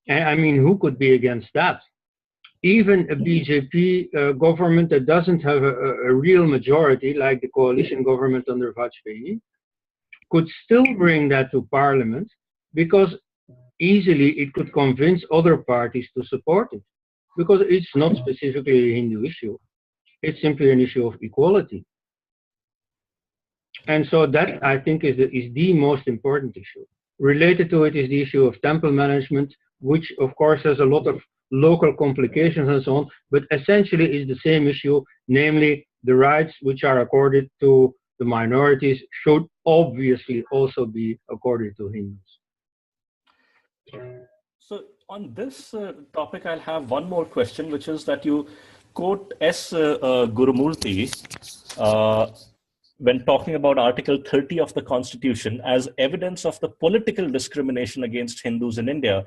And I mean, who could be against that? Even a BJP government that doesn't have a real majority, like the coalition government under Vajpayee, could still bring that to parliament because easily it could convince other parties to support it. Because it's not specifically a Hindu issue. It's simply an issue of equality. And so that, I think, is the most important issue. Related to it is the issue of temple management, which of course has a lot of local complications and so on, but essentially is the same issue, namely the rights which are accorded to the minorities should obviously also be accorded to Hindus. So on this topic, I'll have one more question, which is that you quote S. Gurumurthy when talking about Article 30 of the Constitution as evidence of the political discrimination against Hindus in India.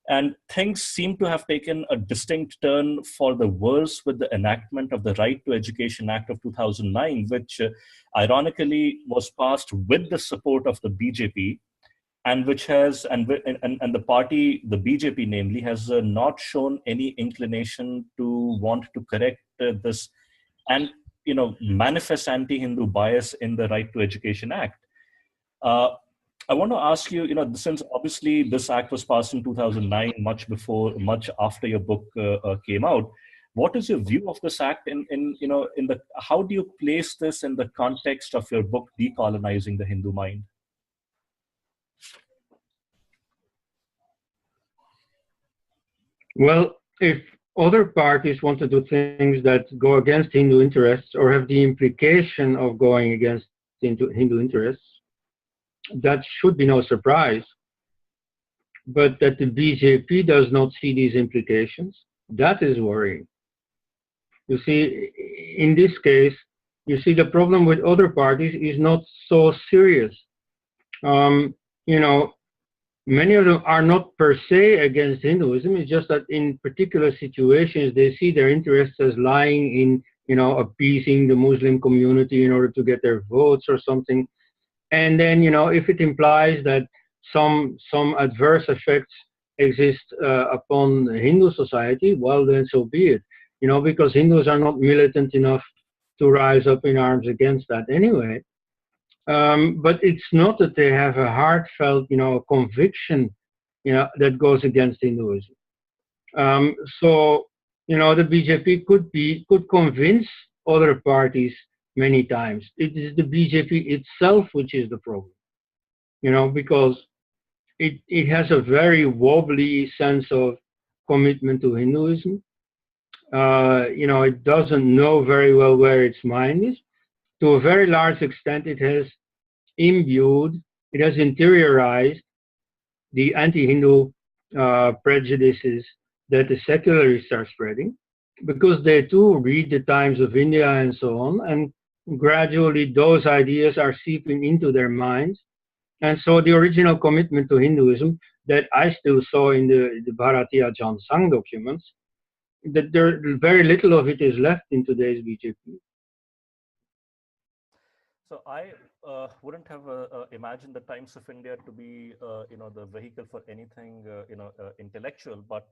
And things seem to have taken a distinct turn for the worse with the enactment of the Right to Education Act of 2009, which ironically was passed with the support of the BJP, and which has, and the party, the BJP namely, has not shown any inclination to want to correct this and, manifest anti-Hindu bias in the Right to Education Act. I want to ask you, since obviously this act was passed in 2009, much after your book came out, what is your view of this act how do you place this in the context of your book, Decolonizing the Hindu Mind? Well, if other parties want to do things that go against Hindu interests or have the implication of going against Hindu interests, that should be no surprise. But that the BJP does not see these implications, that is worrying. You see, in this case, you see the problem with other parties is not so serious. Many of them are not per se against Hinduism. It's just that in particular situations, they see their interests as lying in, appeasing the Muslim community in order to get their votes or something. And then, if it implies that some adverse effects exist upon Hindu society, well, then so be it. Because Hindus are not militant enough to rise up in arms against that anyway. But it's not that they have a heartfelt, conviction, that goes against Hinduism. So, the BJP could convince other parties many times. It is the BJP itself which is the problem, because it has a very wobbly sense of commitment to Hinduism. It doesn't know very well where its mind is. To a very large extent, it has interiorized the anti-Hindu prejudices that the secularists are spreading, because they too read the Times of India and so on, and gradually those ideas are seeping into their minds, And so the original commitment to Hinduism that I still saw in the Bharatiya Jansang documents, that there very little of it is left in today's BJP. So I wouldn't have imagined the Times of India to be, the vehicle for anything, intellectual. But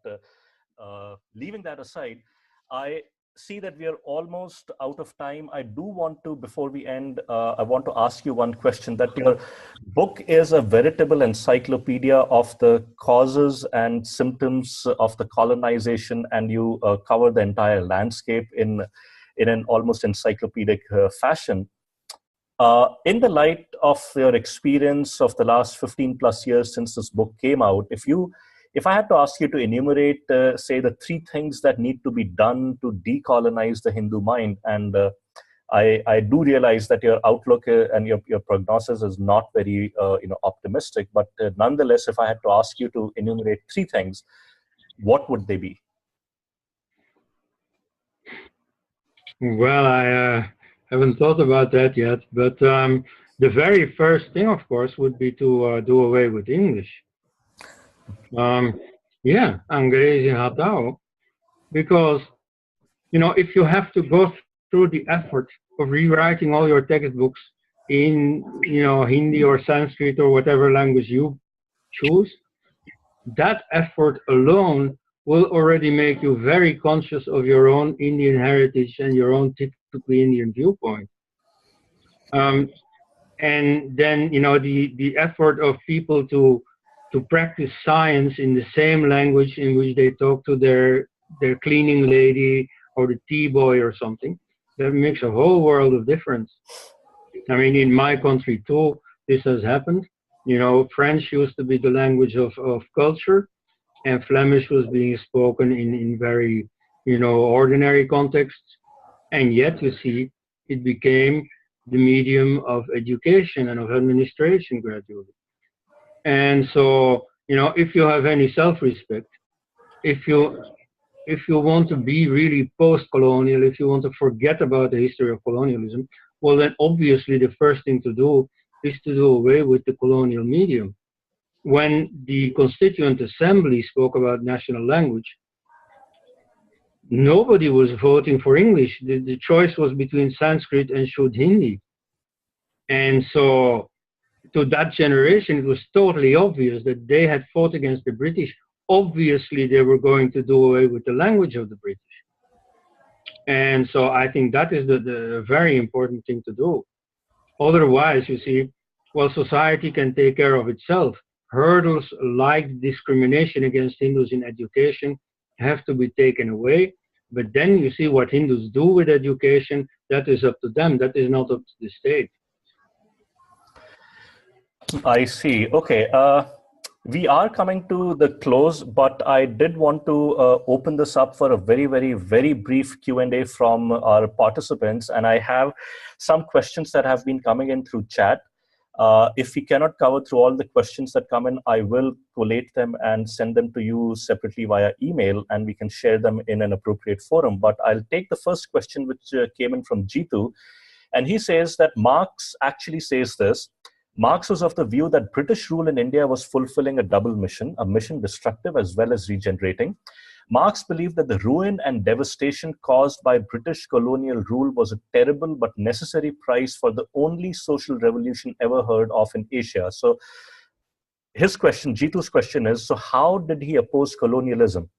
leaving that aside, I see that we are almost out of time. I do want to, before we end, I want to ask you one question. That your book is a veritable encyclopedia of the causes and symptoms of the colonization, and you cover the entire landscape in an almost encyclopedic fashion. In the light of your experience of the last 15 plus years since this book came out, if I had to ask you to enumerate, say, the three things that need to be done to decolonize the Hindu mind, and I do realize that your outlook and your prognosis is not very optimistic, but nonetheless, if I had to ask you to enumerate three things, what would they be? Well, I haven't thought about that yet, but the very first thing, of course, would be to do away with English. Yeah, Angrezi Hatao, because if you have to go through the effort of rewriting all your textbooks in Hindi or Sanskrit or whatever language you choose, that effort alone will already make you very conscious of your own Indian heritage and your own typically Indian viewpoint. And then the effort of people to practice science in the same language in which they talk to their cleaning lady or the tea boy or something, that makes a whole world of difference. I mean, in my country too, this has happened. French used to be the language of culture, and Flemish was being spoken in very, ordinary contexts. And yet, you see, it became the medium of education and of administration gradually. And so, if you have any self-respect, if you want to be really post-colonial, if you want to forget about the history of colonialism, well, then obviously the first thing to do is to do away with the colonial medium. When the Constituent Assembly spoke about national language, nobody was voting for English. The choice was between Sanskrit and Shuddh Hindi. And so to that generation, it was totally obvious that they had fought against the British. Obviously, they were going to do away with the language of the British. And so I think that is the very important thing to do. Otherwise, you see, well, society can take care of itself. Hurdles like discrimination against Hindus in education have to be taken away. But then you see what Hindus do with education, that is up to them. That is not up to the state. I see. Okay. We are coming to the close, but I did want to open this up for a very, very, very brief Q&A from our participants. And I have some questions that have been coming in through chat. If we cannot cover through all the questions that come in, I will collate them and send them to you separately via email, and we can share them in an appropriate forum. But I'll take the first question, which came in from Jitu. And he says that Marx actually says this. Marx was of the view that British rule in India was fulfilling a double mission, a mission destructive as well as regenerating. Marx believed that the ruin and devastation caused by British colonial rule was a terrible but necessary price for the only social revolution ever heard of in Asia. So his question, Jitu's question is, so how did he oppose colonialism?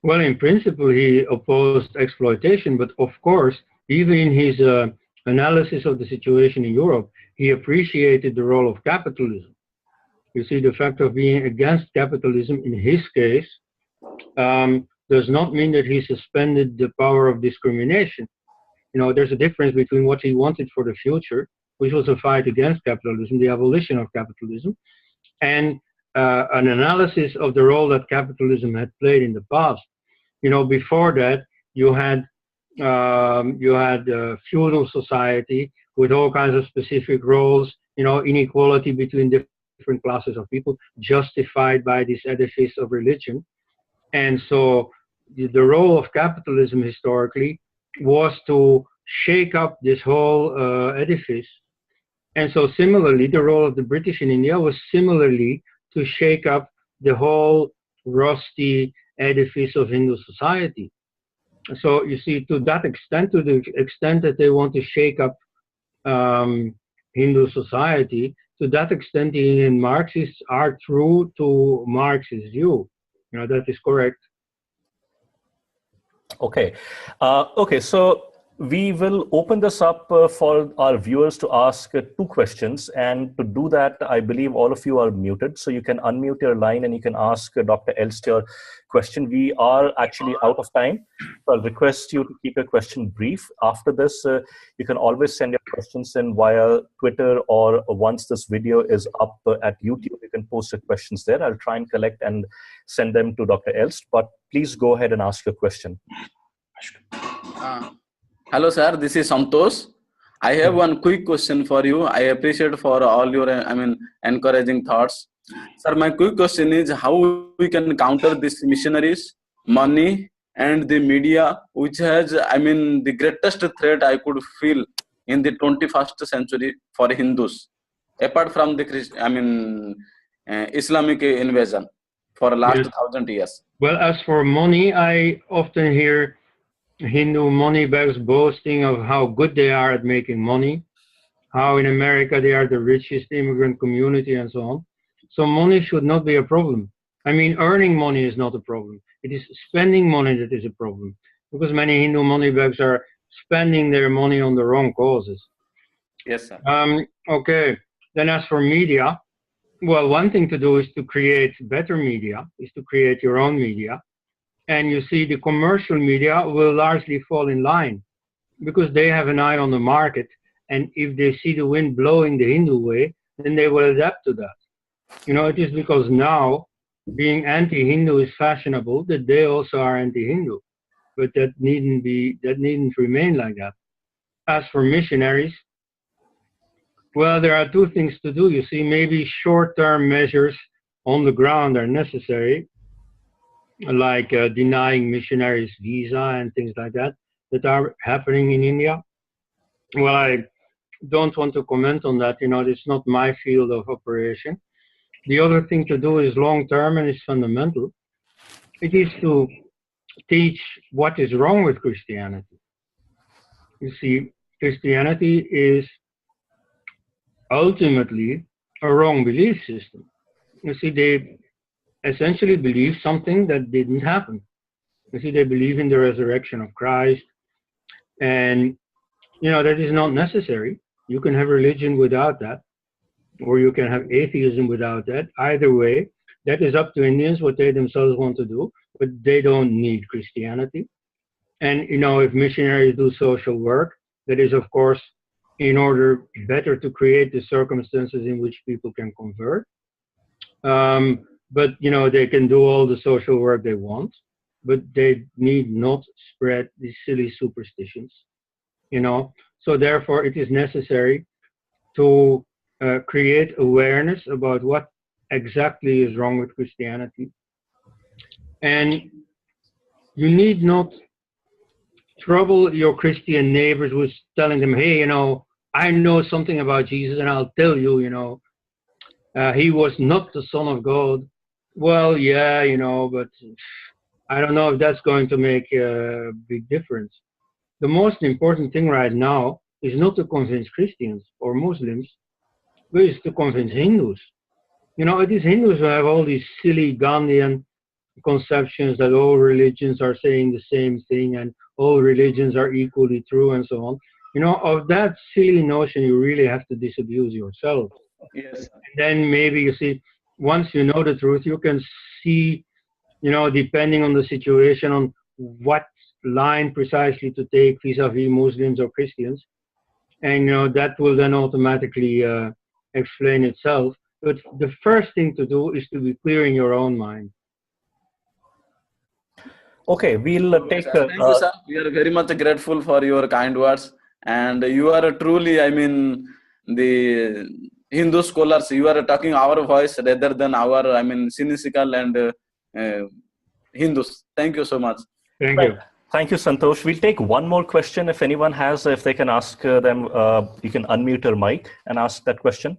Well, in principle, he opposed exploitation, but of course, even in his analysis of the situation in Europe, he appreciated the role of capitalism. You see, the fact of being against capitalism in his case does not mean that he suspended the power of discrimination. There's a difference between what he wanted for the future, which was a fight against capitalism, the abolition of capitalism, and an analysis of the role that capitalism had played in the past. Before that, you had feudal society with all kinds of specific roles, inequality between different classes of people, justified by this edifice of religion. And so the role of capitalism historically was to shake up this whole edifice And so similarly, the role of the British in India was similarly to shake up the whole rusty edifice of Hindu society. So you see, to that extent, to the extent that they want to shake up Hindu society, to that extent, the Indian Marxists are true to Marx's view. That is correct. Okay. Okay, so we will open this up for our viewers to ask two questions. And to do that, I believe all of you are muted. So you can unmute your line and you can ask Dr. Elst your question. We are actually out of time. So I'll request you to keep your question brief. After this, you can always send your questions in via Twitter, or once this video is up at YouTube, you can post your questions there. I'll try and collect and send them to Dr. Elst, but please go ahead and ask your question. Hello, sir. This is Santosh. I have one quick question for you. I appreciate for all your, encouraging thoughts. Sir, my quick question is how we can counter these missionaries, money, and the media, which has, the greatest threat I could feel in the 21st century for Hindus, apart from the Islamic invasion for the last 1,000 years. Well, as for money, I often hear Hindu money bags boasting of how good they are at making money, how in America they are the richest immigrant community and so on. So money should not be a problem. Earning money is not a problem. It is spending money that is a problem, because many Hindu money bags are spending their money on the wrong causes. Yes, sir. Okay. Then as for media, well, one thing to do is to create better media, is to create your own media. And you see, the commercial media will largely fall in line because they have an eye on the market. And if they see the wind blowing the Hindu way, then they will adapt to that. It is because now being anti-Hindu is fashionable that they also are anti-Hindu. But that needn't remain like that. As for missionaries, well, there are two things to do. You see, maybe short-term measures on the ground are necessary, like denying missionaries visa and things like that are happening in India. Well, I don't want to comment on that. It's not my field of operation. The other thing to do is long-term, and it's fundamental. It is to teach what is wrong with Christianity. You see, Christianity is ultimately a wrong belief system. You see, they essentially believe something that didn't happen. You see, they believe in the resurrection of Christ, and that is not necessary. You can have religion without that, or you can have atheism without that. Either way, that is up to Indians, what they themselves want to do, but they don't need Christianity. And if missionaries do social work, that is, of course, in order better to create the circumstances in which people can convert. But, they can do all the social work they want, but they need not spread these silly superstitions, So therefore, it is necessary to create awareness about what exactly is wrong with Christianity. And you need not trouble your Christian neighbors with telling them, hey, I know something about Jesus and I'll tell you, he was not the Son of God. Well, yeah, but I don't know if that's going to make a big difference. The most important thing right now is not to convince Christians or Muslims, but it's to convince Hindus. It is Hindus who have all these silly Gandhian conceptions that all religions are saying the same thing and all religions are equally true and so on. Of that silly notion, you really have to disabuse yourself. Yes. And then maybe, you see, once you know the truth, you can see, depending on the situation, on what line precisely to take vis-a-vis Muslims or Christians. And, that will then automatically explain itself. But the first thing to do is to be clear in your own mind. Okay, we'll take... Thank you, sir. We are very much grateful for your kind words. And you are truly, the Hindu scholars, you are talking our voice rather than our, cynical and Hindus. Thank you so much. Thank you. Thank you, Santosh. We'll take one more question. If anyone has, if they can ask them, you can unmute your mic and ask that question.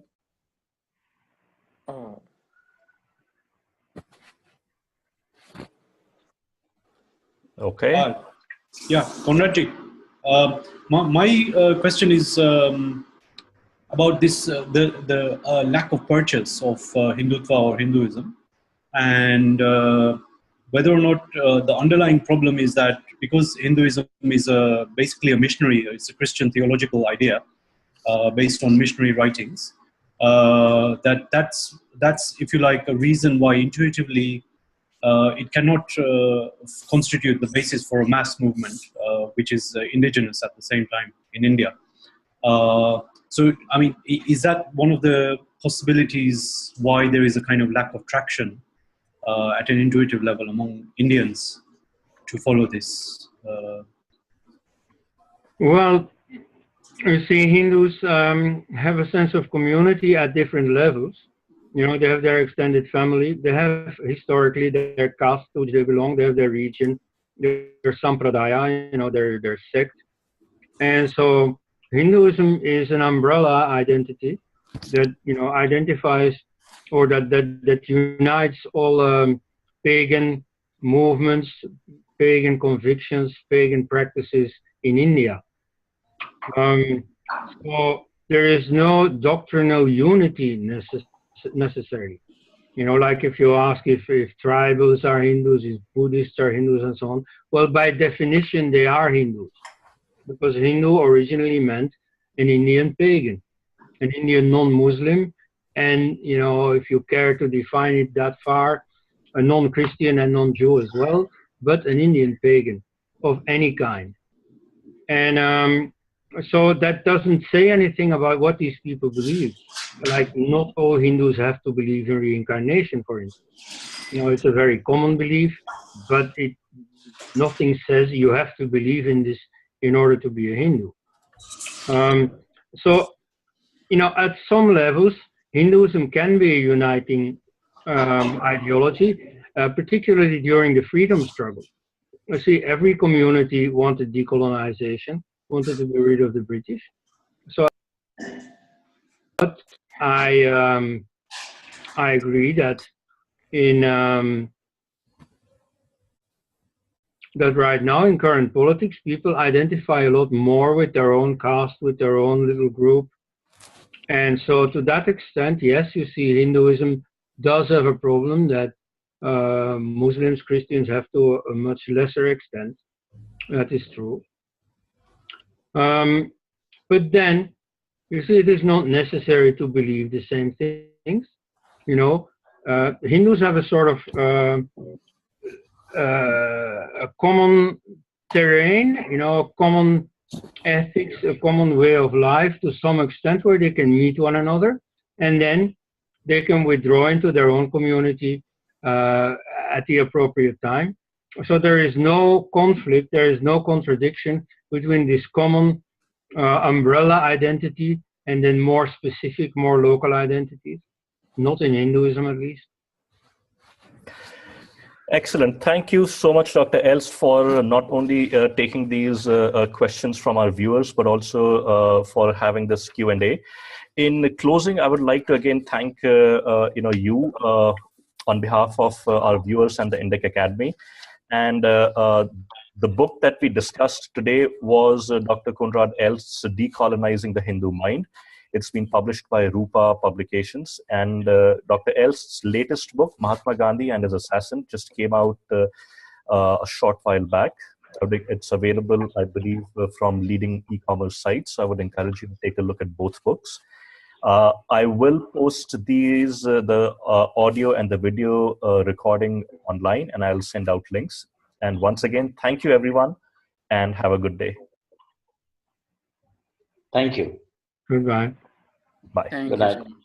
Okay. Yeah, Koenraad. My question is about this the lack of purchase of Hindutva or Hinduism, and whether or not the underlying problem is that because Hinduism is basically a missionary, it's a Christian theological idea based on missionary writings. That's if you like a reason why intuitively it cannot constitute the basis for a mass movement, which is indigenous at the same time in India. So, I mean, is that one of the possibilities why there is a kind of lack of traction at an intuitive level among Indians to follow this? Well, you see, Hindus have a sense of community at different levels. You know, they have their extended family. They have historically their caste to which they belong. They have their region, their sampradaya, you know, their sect. And so Hinduism is an umbrella identity that, you know, identifies or that unites all pagan movements, pagan convictions, pagan practices in India. So there is no doctrinal unity necessary. You know, like if you ask if tribals are Hindus, if Buddhists are Hindus and so on, well, by definition, they are Hindus. Because Hindu originally meant an Indian pagan, an Indian non-Muslim, and, you know, if you care to define it that far, a non-Christian and non-Jew as well, but an Indian pagan of any kind. And so that doesn't say anything about what these people believe. Like, not all Hindus have to believe in reincarnation, for instance. You know, it's a very common belief, but nothing says you have to believe in this in order to be a Hindu. So, you know, at some levels, Hinduism can be a uniting ideology, particularly during the freedom struggle. You see, every community wanted decolonization, wanted to be rid of the British. So, but I agree that that right now in current politics, people identify a lot more with their own caste, with their own little group. And so to that extent, yes, you see Hinduism does have a problem that Muslims, Christians have to a much lesser extent. That is true. But then, you see, it is not necessary to believe the same things. You know, Hindus have a sort of a common terrain, you know, a common ethics, a common way of life to some extent where they can meet one another, and then they can withdraw into their own community at the appropriate time. So there is no conflict, there is no contradiction between this common umbrella identity and then more specific, more local identities. Not in Hinduism, at least. Excellent. Thank you so much, Dr. Elst, for not only taking these questions from our viewers, but also for having this Q&A. In closing, I would like to again thank you on behalf of our viewers and the Indic Academy. And the book that we discussed today was Dr. Koenraad Elst's Decolonizing the Hindu Mind. It's been published by Rupa Publications, and Dr. Elst's latest book, Mahatma Gandhi and His Assassin, just came out a short while back. It's available, I believe, from leading e-commerce sites. So I would encourage you to take a look at both books. I will post these, the audio and the video recording online, and I'll send out links. And once again, thank you, everyone, and have a good day. Thank you. Goodbye. Bye. Thank Good you night. so much.